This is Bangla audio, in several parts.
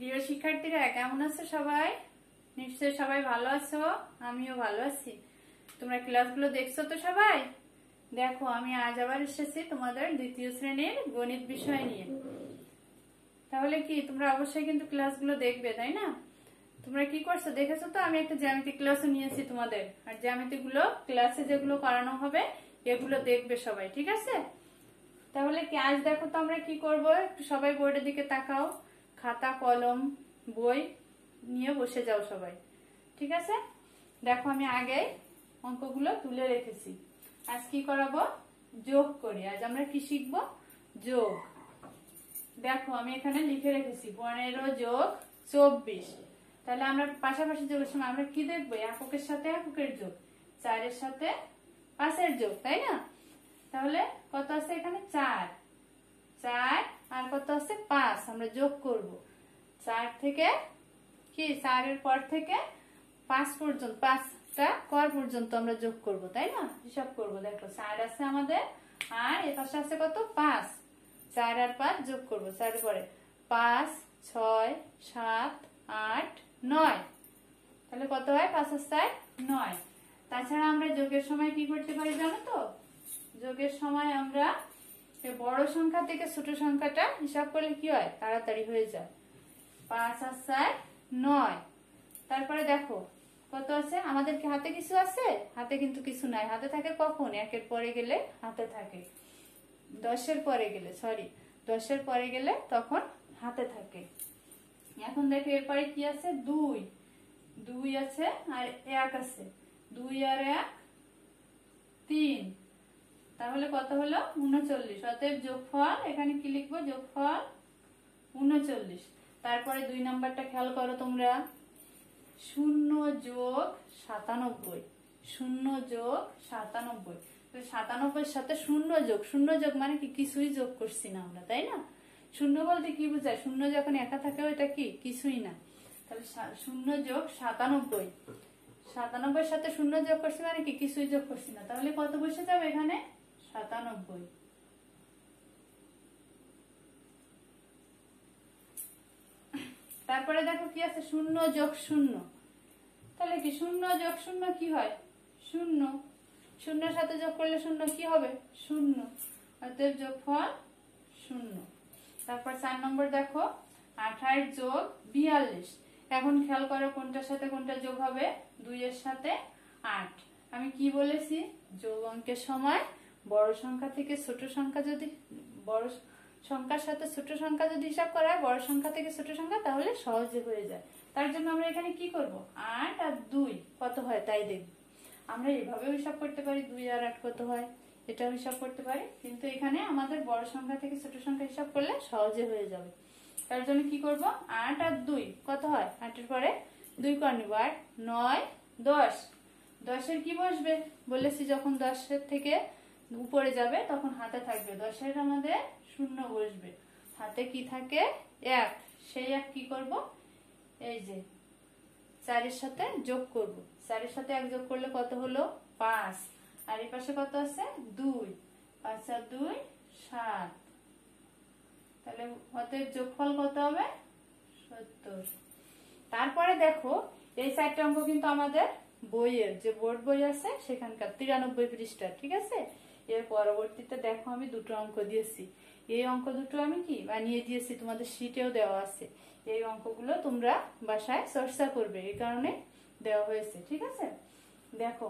প্রিয় শিক্ষার্থীরা কেমন আছো সবাই? নিশ্চয়ই সবাই ভালো আছো, আমিও ভালো আছি। তোমরা ক্লাসগুলো দেখছো তো সবাই? দেখো, আমি আজ আবার এসেছি তোমাদের দ্বিতীয় শ্রেণীর গণিত বিষয় নিয়ে। তাহলে কি তোমরা অবশ্যই কিন্তু ক্লাসগুলো দেখবে, তাই না? তোমরা কি করছো দেখেছো তো? আমি একটা জ্যামিতি ক্লাসও নিয়েছি তোমাদের, আর জ্যামিতি গুলো ক্লাসে যেগুলো করানো হবে এগুলো দেখবে সবাই, ঠিক আছে? তাহলে কি আজ দেখো তো আমরা কি করব, একটু সবাই বোর্ডের দিকে তাকাও, খাতা কলম বই নিয়ে বসে যাও সবাই, ঠিক আছে? দেখো, আমি আগে অঙ্কগুলো তুলে রেখেছি। আজ কি করাবো? যোগ করি। আজ আমরা কি শিখবো? যোগ। দেখো, আমি এখানে লিখে রেখেছি 15 যোগ 24। তাহলে আমরা পাশাপাশি যোগের সময় আমরা কি দেখবো? এককের সাথে এককের যোগ, 4-এর সাথে 5-এর যোগ, তাই না? তাহলে কত আছে এখানে? 4 আর কত আছে? 5। আমরা যোগ করব 4 থেকে কি 4-এর পর থেকে 5 পর্যন্ত, 5টা কর পর্যন্ত আমরা যোগ করব, তাই না? হিসাব করব। দেখো, 4 আছে আমাদের, আর এর পাশে আছে কত? 5। 4 আর 5 যোগ করব। 4 পরে 5, 6, 7, 8, 9। তাহলে কত হয়? 5 আর 4 9। তাছাড়া আমরা যোগের সময় কি করতে পারি জানো তো? যোগের সময় আমরা বড় সংখ্যা থেকে ছোট সংখ্যাটা হিসাব করলে কি হয়? তাড়াতাড়ি হয়ে যায়। 5 আর 4 9। তারপরে দেখো কত আছে আমাদের? কি হাতে কিছু আছে? হাতে কিন্তু কিছু নাই। হাতে থাকে কখন? 1-এর পরে গেলে হাতে থাকে, 10-এর পরে গেলে, 10-এর পরে গেলে তখন হাতে থাকে। এখন দেখো এরপরে কি আছে? 2 আছে আর 1 আছে। 2 আর 1 3। তাহলে কত হলো? 39। অতএব যোগফল, এখানে কি লিখবো? যোগফল 39। তারপরে 2 নাম্বারটা খেয়াল করো তোমরা, 0 যোগ 97। 0 যোগ 97। 97-এর সাথে 0 যোগ, 0 যোগ মানে কি? কিছুই যোগ করছি না আমরা, তাই না? 0 বলতে কি বোঝায়? 0 যখন একা থাকে ওইটা কি? কিছুই না। তাহলে 0 যোগ 97। 97-এর সাথে 0 যোগ করছি মানে কি? কিছুই যোগ করছি না। তাহলে কত বসে যাবে এখানে? 97। তারপরে দেখো কি আছে? 0 যোগ 0। তাহলে কি 0 যোগ 0 কি হয়? 0। 0-এর সাথে যোগ করলে 0 কি হবে? 0। অতএব যোগফল 0। তারপর 4 নম্বর দেখো, 28 যোগ 42। এখন খেয়াল করো কোনটার সাথে কোনটা যোগ হবে? 2-এর সাথে 8। আমি কি বলেছি? যোগ অঙ্কের সময় বড় সংখ্যা থেকে ছোট সংখ্যা যদি, বড় সংখ্যার সাথে ছোট সংখ্যা যদি হিসাব করা হয়, বড় সংখ্যা থেকে ছোট সংখ্যা, তাহলে সহজে হয়ে যায়। তার জন্য আমরা এখানে কি করব? 8 আর 2 কত হয় তাই দেখব। আমরা এভাবেও হিসাব করতে পারি, 2 আর 8 কত হয়, এটাও হিসাব করতে পারি। কিন্তু এখানে আমাদের বড় সংখ্যা থেকে ছোট সংখ্যা হিসাব করলে সহজে হয়ে যাবে। তার জন্য কি করব? 8 আর 2 কত হয়? 8-এর পরে 2 কর নিব, 8 9 10। 10-এর কি বসবে? বলেছি যখন 10-এর থেকে উপরে যাবে তখন হাতে থাকবে। 10-এর আমাদের 0 বসবে, হাতে কি থাকে? 1। সেই 1 কি করব? এই যে 4-এর সাথে যোগ করব। 4-এর সাথে 1 যোগ করলে কত হলো? 5। আর এই পাশে কত আছে? 2। 5 আর 2 7। তাহলে অতএব যোগফল কত হবে? 70। তারপরে দেখো, এই 4টা অঙ্ক কিন্তু আমাদের বইয়ের যে বোর্ড বই আছে সেখানকার 93 পৃষ্ঠা, ঠিক আছে? এর পরবর্তীতে দেখো আমি 2টো অঙ্ক দিয়েছি। এই অঙ্ক 2টো আমি কি বানিয়ে দিয়েছি, তোমাদের শীটেও দেওয়া আছে। এই অঙ্কগুলো তোমরা বাসায় চর্চা করবে, এই কারণে দেওয়া হয়েছে, ঠিক আছে? দেখো,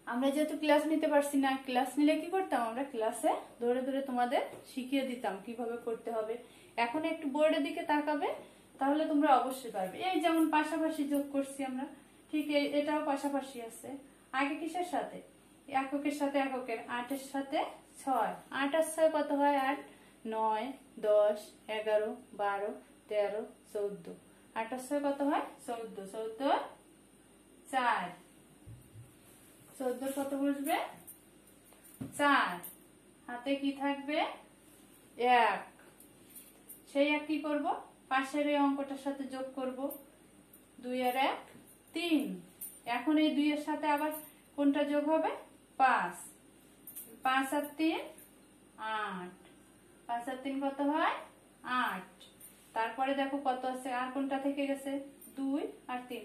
আমরা যেহেতু ক্লাস নিতে পারছি না, ক্লাস নিলে কি করতাম? আমরা ক্লাসে ধরে ধরে তোমাদের শিখিয়ে দিতাম কিভাবে করতে হবে। এখন একটু বোর্ডের দিকে তাকাবে, তাহলে তোমরা অবশ্যই পারবে। এই যেমন পাশাপাশি যোগ করছি আমরা, ঠিক এটাও পাশাপাশি আছে। আগে কিসের সাথে? এককের সাথে এককের। 8-এর সাথে 6। 8 আর 6 কত হয়? 8 9 10 11 12 13 14। 8 আর 6 কত হয়? 14। 14 4। 14 কত বসবে? 4। হাতে কি থাকবে? 1। সেই 1 কি করব? পাশের এই অঙ্কটার সাথে যোগ করব। 2 আর 1 3। এখন এই 2 এর সাথে আবার কোনটা যোগ হবে? 5। 5 আর 3 8। 5 আর 3 কত হয়? 8। তারপরে দেখো কত আছে, আর কোনটা থেকে গেছে, 2 আর 3,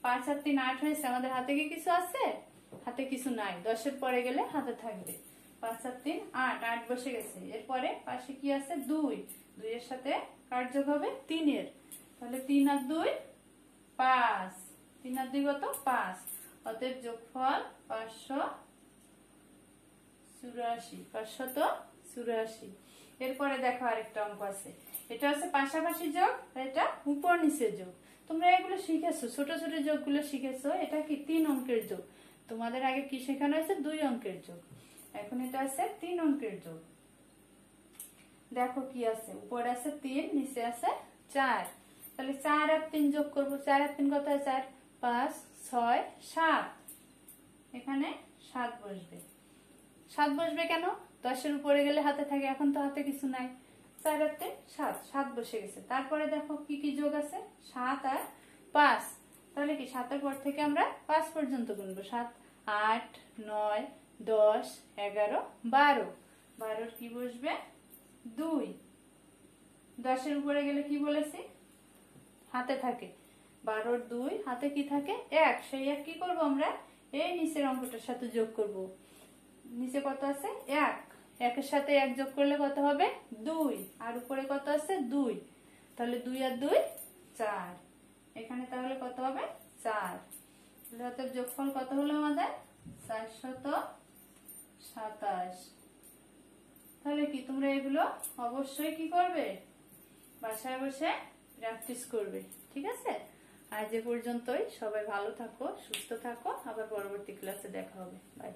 5 আর 3 8 হয়েছে। আমাদের হাতে কি কিছু আছে? হাতে কিছু নাই, 10-এর পরে গেলে হাতে থাকবে। 5 আর 3 8, 8 বসে গেছে। এরপরে পাশে কি আছে, 2, 2 এর সাথে কার যোগ হবে, 3 এর। তাহলে 3 আর 2 5, 3 আর 2 কত, 5। অতএব যোগফল 584। এরপরে দেখো আরেকটা অঙ্ক আছে, এটা হচ্ছে পাশাপাশি যোগ, এটা উপর নিচে যোগ। তোমরা এগুলো শিখেছো, ছোট ছোট যোগগুলো শিখেছো। এটা কি 3 অঙ্কের যোগ। তোমাদের আগে কি শেখানো হয়েছে, 2 অঙ্কের যোগ। এখন এটা আছে 3 অঙ্কের যোগ। দেখো কি আছে, উপরে আছে 3, নিচে আছে 4। তাহলে 4 আর 3 যোগ করবো। 4 আর 3 কত হয়, 4, 5, 6, 7। এখানে 7 বসবে। 7 বসবে কেন, 10-এর উপরে গেলে হাতে থাকে, এখন তো হাতে কিছু নাই। 4 আর 3 7, 7 বসে গেছে। তারপরে দেখো কি কি যোগ আছে, 7 আর 5। তাহলে কি 7-এর পর থেকে আমরা 5 পর্যন্ত গুনবো। 7, 8, 9, 10, 11, 12। 12-র কি বসবে, 2। 10-এর উপরে গেলে কি বলেছি, হাতে থাকে। 12-র 2, হাতে কি থাকে, 1। সেই 1 কি করবো আমরা, এই নিচের অঙ্কটার সাথে যোগ করব। নিচে কত আছে, 1। 1-এর সাথে 1 যোগ করলে কত হবে, 2। আর উপরে কত আছে, 2। তাহলে 2 আর 2 4। এখানে তাহলে কত হবে, 4। তাহলে অতএব যোগফল কত হলো আমাদের, 427। তাহলে কি তোমরা এগুলো অবশ্যই কি করবে, বাসায় বসে প্র্যাকটিস করবে। ঠিক আছে, আজ এ পর্যন্তই। সবাই ভালো থাকো, সুস্থ থাকো। আবার পরবর্তী ক্লাসে দেখা হবে। বাই।